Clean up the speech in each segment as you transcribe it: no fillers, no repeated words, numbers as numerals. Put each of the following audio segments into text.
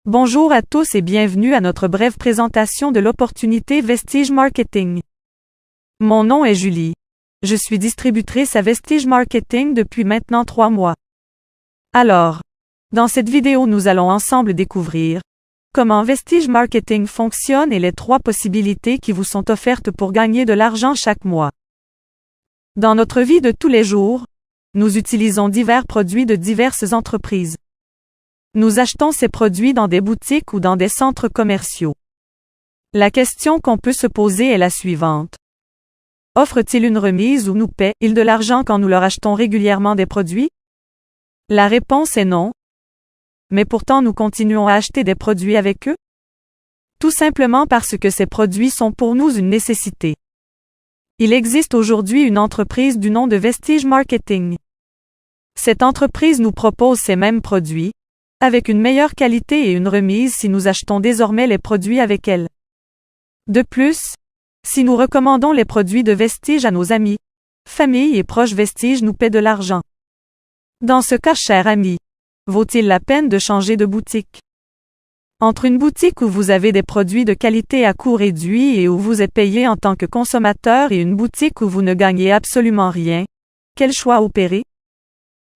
Bonjour à tous et bienvenue à notre brève présentation de l'opportunité Vestige Marketing. Mon nom est Julie. Je suis distributrice à Vestige Marketing depuis maintenant 3 mois. Alors, dans cette vidéo nous allons ensemble découvrir comment Vestige Marketing fonctionne et les 3 possibilités qui vous sont offertes pour gagner de l'argent chaque mois. Dans notre vie de tous les jours, nous utilisons divers produits de diverses entreprises. Nous achetons ces produits dans des boutiques ou dans des centres commerciaux. La question qu'on peut se poser est la suivante. Offre-t-il une remise ou nous paie-t-il de l'argent quand nous leur achetons régulièrement des produits? La réponse est non. Mais pourtant nous continuons à acheter des produits avec eux? Tout simplement parce que ces produits sont pour nous une nécessité. Il existe aujourd'hui une entreprise du nom de Vestige Marketing. Cette entreprise nous propose ces mêmes produits, avec une meilleure qualité et une remise si nous achetons désormais les produits avec elle. De plus, si nous recommandons les produits de Vestige à nos amis, famille et proches, Vestige nous paie de l'argent. Dans ce cas, chers amis, vaut-il la peine de changer de boutique? Entre une boutique où vous avez des produits de qualité à coût réduit et où vous êtes payé en tant que consommateur et une boutique où vous ne gagnez absolument rien, quel choix opérer?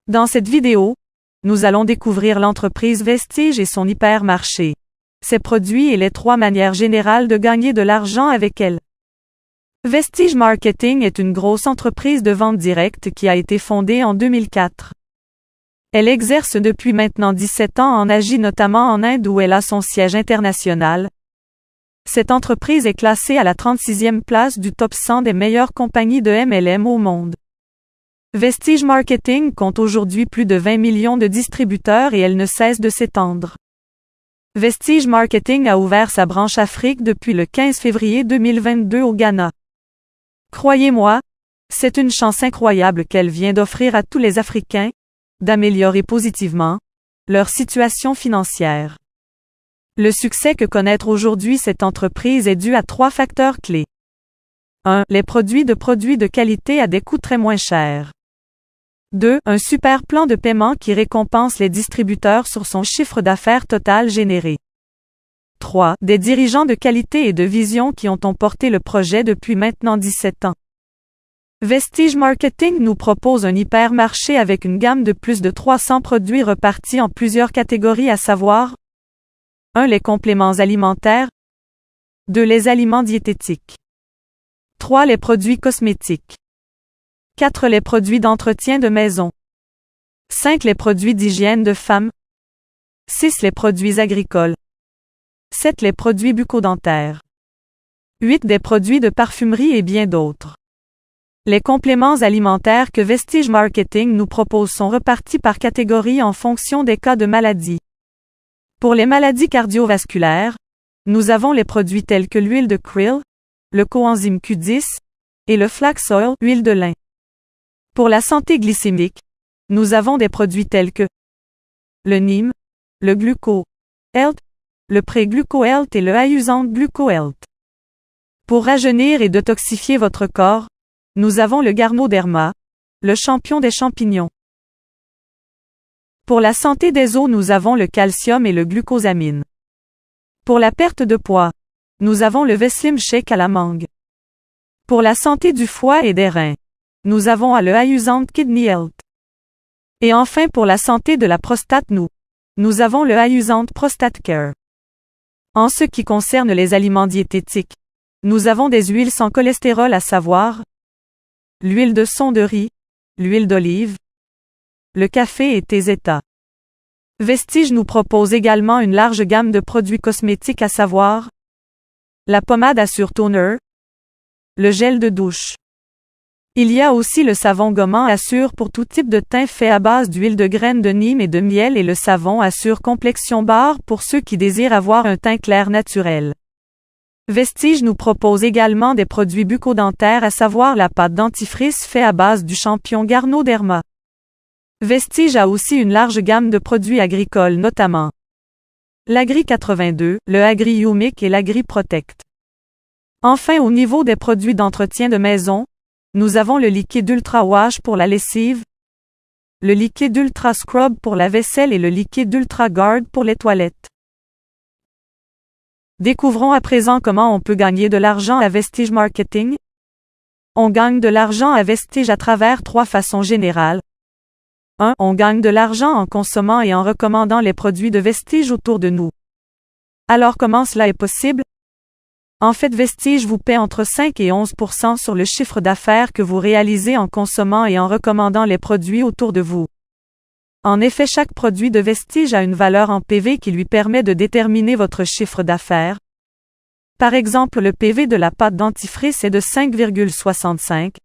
Dans cette vidéo, nous allons découvrir l'entreprise Vestige et son hypermarché, ses produits et les 3 manières générales de gagner de l'argent avec elle. Vestige Marketing est une grosse entreprise de vente directe qui a été fondée en 2004. Elle exerce depuis maintenant 17 ans en Asie, notamment en Inde où elle a son siège international. Cette entreprise est classée à la 36e place du top 100 des meilleures compagnies de MLM au monde. Vestige Marketing compte aujourd'hui plus de 20 millions de distributeurs et elle ne cesse de s'étendre. Vestige Marketing a ouvert sa branche Afrique depuis le 15 février 2022 au Ghana. Croyez-moi, c'est une chance incroyable qu'elle vient d'offrir à tous les Africains, d'améliorer positivement leur situation financière. Le succès que connaît aujourd'hui cette entreprise est dû à 3 facteurs clés. 1. Les produits de qualité à des coûts très moins chers. 2. Un super plan de paiement qui récompense les distributeurs sur son chiffre d'affaires total généré. 3. Des dirigeants de qualité et de vision qui ont porté le projet depuis maintenant 17 ans. Vestige Marketing nous propose un hypermarché avec une gamme de plus de 300 produits repartis en plusieurs catégories, à savoir 1. Les compléments alimentaires. 2. Les aliments diététiques. 3. Les produits cosmétiques. 4. Les produits d'entretien de maison. 5. Les produits d'hygiène de femme. 6. Les produits agricoles. 7. Les produits bucco-dentaires. 8. Des produits de parfumerie et bien d'autres. Les compléments alimentaires que Vestige Marketing nous propose sont repartis par catégorie en fonction des cas de maladie. Pour les maladies cardiovasculaires, nous avons les produits tels que l'huile de krill, le coenzyme Q10 et le flax oil, huile de lin. Pour la santé glycémique, nous avons des produits tels que le Neem, le Gluco Health, le Pré-Gluco Health et le Ayuzant Gluco Health. Pour rajeunir et détoxifier votre corps, nous avons le Garnoderma, le champion des champignons. Pour la santé des os, nous avons le calcium et le glucosamine. Pour la perte de poids, nous avons le Veslim Shake à la mangue. Pour la santé du foie et des reins, nous avons le Ayuzant Kidney Health. Et enfin pour la santé de la prostate, nous avons le Ayuzant Prostate Care. En ce qui concerne les aliments diététiques, nous avons des huiles sans cholestérol, à savoir l'huile de son de riz, l'huile d'olive, le café et thé Zeta. Vestige nous propose également une large gamme de produits cosmétiques, à savoir la pommade Assure Toner, le gel de douche. Il y a aussi le savon gommant Assure pour tout type de teint fait à base d'huile de graines de Neem et de miel et le savon Assure Complexion Bar pour ceux qui désirent avoir un teint clair naturel. Vestige nous propose également des produits bucco-dentaires, à savoir la pâte dentifrice fait à base du champignon Garnoderma. Vestige a aussi une large gamme de produits agricoles, notamment l'Agri 82, le Agri Humic et l'Agri Protect. Enfin, au niveau des produits d'entretien de maison, nous avons le liquide Ultra Wash pour la lessive, le liquide Ultra Scrub pour la vaisselle et le liquide Ultra Guard pour les toilettes. Découvrons à présent comment on peut gagner de l'argent à Vestige Marketing. On gagne de l'argent à Vestige à travers 3 façons générales. 1. On gagne de l'argent en consommant et en recommandant les produits de Vestige autour de nous. Alors comment cela est possible? En fait, Vestige vous paie entre 5 et 11% sur le chiffre d'affaires que vous réalisez en consommant et en recommandant les produits autour de vous. En effet, chaque produit de Vestige a une valeur en PV qui lui permet de déterminer votre chiffre d'affaires. Par exemple, le PV de la pâte dentifrice est de 5,65.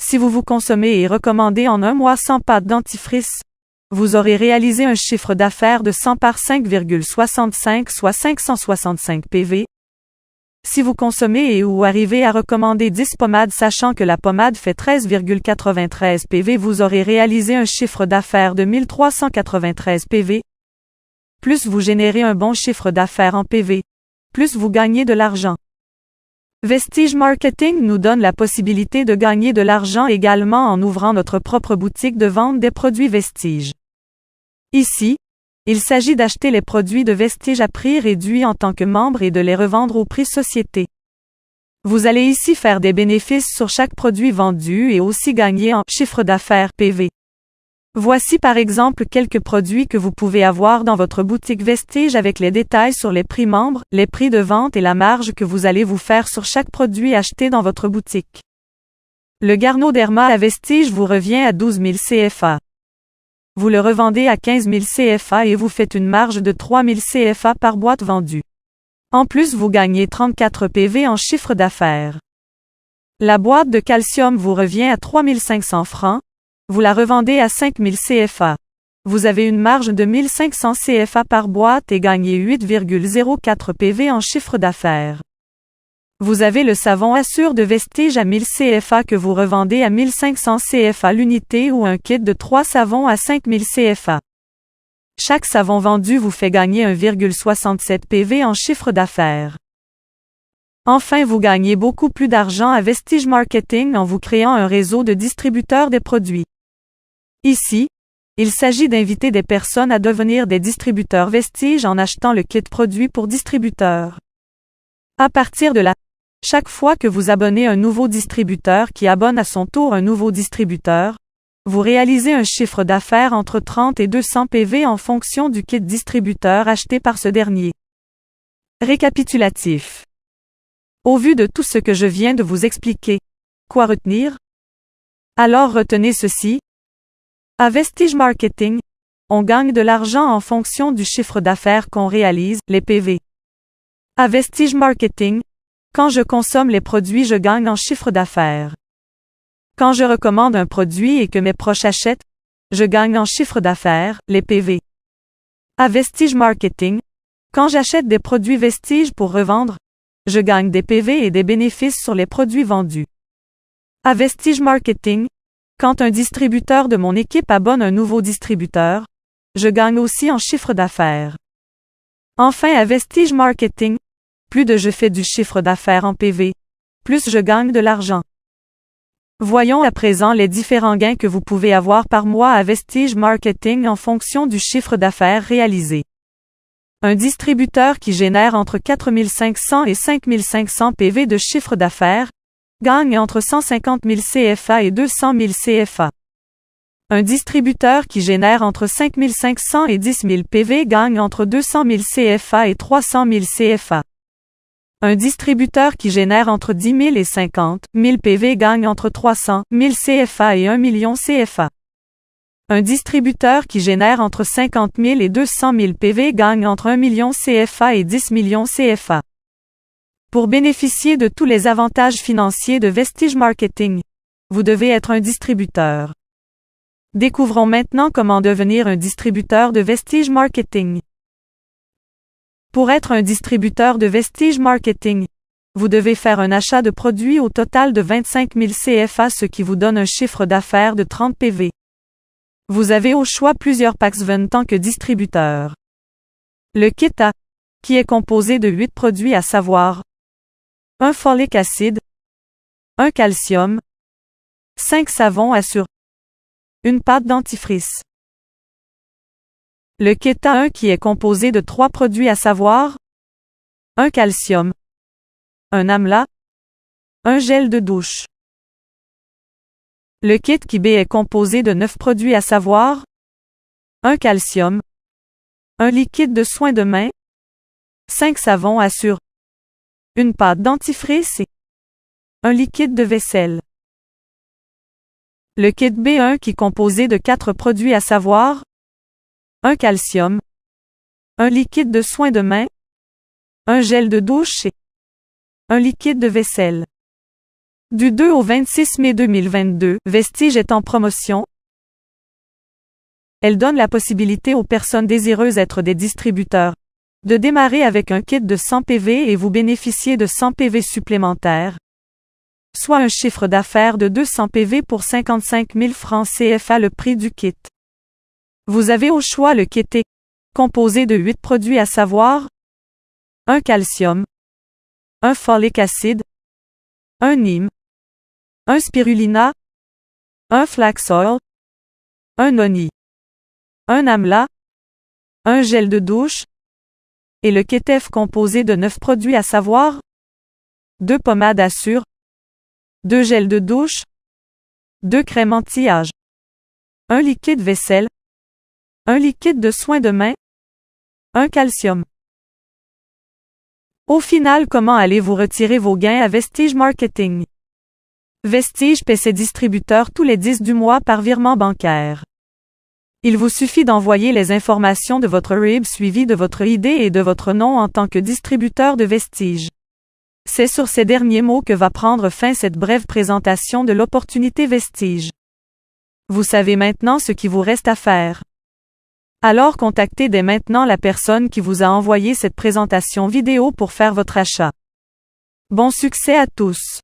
Si vous consommez et recommandez en un mois 100 pâtes dentifrice, vous aurez réalisé un chiffre d'affaires de 100 par 5,65 soit 565 PV. Si vous consommez ou arrivez à recommander 10 pommades sachant que la pommade fait 13,93 PV, vous aurez réalisé un chiffre d'affaires de 1393 PV. Plus vous générez un bon chiffre d'affaires en PV, plus vous gagnez de l'argent. Vestige Marketing nous donne la possibilité de gagner de l'argent également en ouvrant notre propre boutique de vente des produits Vestige. Ici, il s'agit d'acheter les produits de Vestige à prix réduit en tant que membre et de les revendre au prix société. Vous allez ici faire des bénéfices sur chaque produit vendu et aussi gagner en chiffre d'affaires PV. Voici par exemple quelques produits que vous pouvez avoir dans votre boutique Vestige avec les détails sur les prix membres, les prix de vente et la marge que vous allez vous faire sur chaque produit acheté dans votre boutique. Le Gardnerderma à Vestige vous revient à 12 000 CFA. Vous le revendez à 15 000 CFA et vous faites une marge de 3 000 CFA par boîte vendue. En plus, vous gagnez 34 PV en chiffre d'affaires. La boîte de calcium vous revient à 3 500 francs. Vous la revendez à 5 000 CFA. Vous avez une marge de 1 500 CFA par boîte et gagnez 8,04 PV en chiffre d'affaires. Vous avez le savon Assure de Vestige à 1000 CFA que vous revendez à 1500 CFA l'unité ou un kit de 3 savons à 5000 CFA. Chaque savon vendu vous fait gagner 1,67 PV en chiffre d'affaires. Enfin, vous gagnez beaucoup plus d'argent à Vestige Marketing en vous créant un réseau de distributeurs des produits. Ici, il s'agit d'inviter des personnes à devenir des distributeurs Vestige en achetant le kit produit pour distributeurs. À partir de là, chaque fois que vous abonnez un nouveau distributeur qui abonne à son tour un nouveau distributeur, vous réalisez un chiffre d'affaires entre 30 et 200 PV en fonction du kit distributeur acheté par ce dernier. Récapitulatif. Au vu de tout ce que je viens de vous expliquer, quoi retenir? Alors retenez ceci. À Vestige Marketing, on gagne de l'argent en fonction du chiffre d'affaires qu'on réalise, les PV. À Vestige Marketing, quand je consomme les produits, je gagne en chiffre d'affaires. Quand je recommande un produit et que mes proches achètent, je gagne en chiffre d'affaires, les PV. À Vestige Marketing, quand j'achète des produits Vestige pour revendre, je gagne des PV et des bénéfices sur les produits vendus. À Vestige Marketing, quand un distributeur de mon équipe abonne un nouveau distributeur, je gagne aussi en chiffre d'affaires. Enfin, à Vestige Marketing, plus je fais du chiffre d'affaires en PV, plus je gagne de l'argent. Voyons à présent les différents gains que vous pouvez avoir par mois à Vestige Marketing en fonction du chiffre d'affaires réalisé. Un distributeur qui génère entre 4 500 et 5 500 PV de chiffre d'affaires gagne entre 150 000 CFA et 200 000 CFA. Un distributeur qui génère entre 5 500 et 10 000 PV gagne entre 200 000 CFA et 300 000 CFA. Un distributeur qui génère entre 10 000 et 50 000 PV gagne entre 300 000 CFA et 1 million CFA. Un distributeur qui génère entre 50 000 et 200 000 PV gagne entre 1 million CFA et 10 millions CFA. Pour bénéficier de tous les avantages financiers de Vestige Marketing, vous devez être un distributeur. Découvrons maintenant comment devenir un distributeur de Vestige Marketing. Pour être un distributeur de Vestige Marketing, vous devez faire un achat de produits au total de 25 000 CFA, ce qui vous donne un chiffre d'affaires de 30 PV. Vous avez au choix plusieurs packs en tant que distributeur. Le kit A, qui est composé de 8 produits à savoir un folic acide, un calcium, 5 savons Assure, une pâte dentifrice. Le kit A1 qui est composé de 3 produits à savoir un calcium, un amla, un gel de douche. Le kit Kit B est composé de 9 produits à savoir un calcium, un liquide de soin de main, 5 savons Assure, une pâte dentifrice et un liquide de vaisselle. Le kit B1 qui est composé de 4 produits à savoir un calcium, un liquide de soin de main, un gel de douche et un liquide de vaisselle. Du 2 au 26 mai 2022, Vestige est en promotion. Elle donne la possibilité aux personnes désireuses d'être des distributeurs de démarrer avec un kit de 100 PV et vous bénéficiez de 100 PV supplémentaires, soit un chiffre d'affaires de 200 PV pour 55 000 francs CFA le prix du kit. Vous avez au choix le kit T, composé de 8 produits à savoir un calcium, un folic acid, un neem, un spirulina, un flax oil, un noni, un amla, un gel de douche, et le kit F composé de 9 produits à savoir 2 pommades Assure, 2 gels de douche, 2 crèmes anti-âge, un liquide vaisselle, un liquide de soin de main, un calcium. Au final, comment allez-vous retirer vos gains à Vestige Marketing? Vestige paie ses distributeurs tous les 10 du mois par virement bancaire. Il vous suffit d'envoyer les informations de votre RIB suivi de votre ID et de votre nom en tant que distributeur de Vestige. C'est sur ces derniers mots que va prendre fin cette brève présentation de l'opportunité Vestige. Vous savez maintenant ce qui vous reste à faire. Alors contactez dès maintenant la personne qui vous a envoyé cette présentation vidéo pour faire votre achat. Bon succès à tous!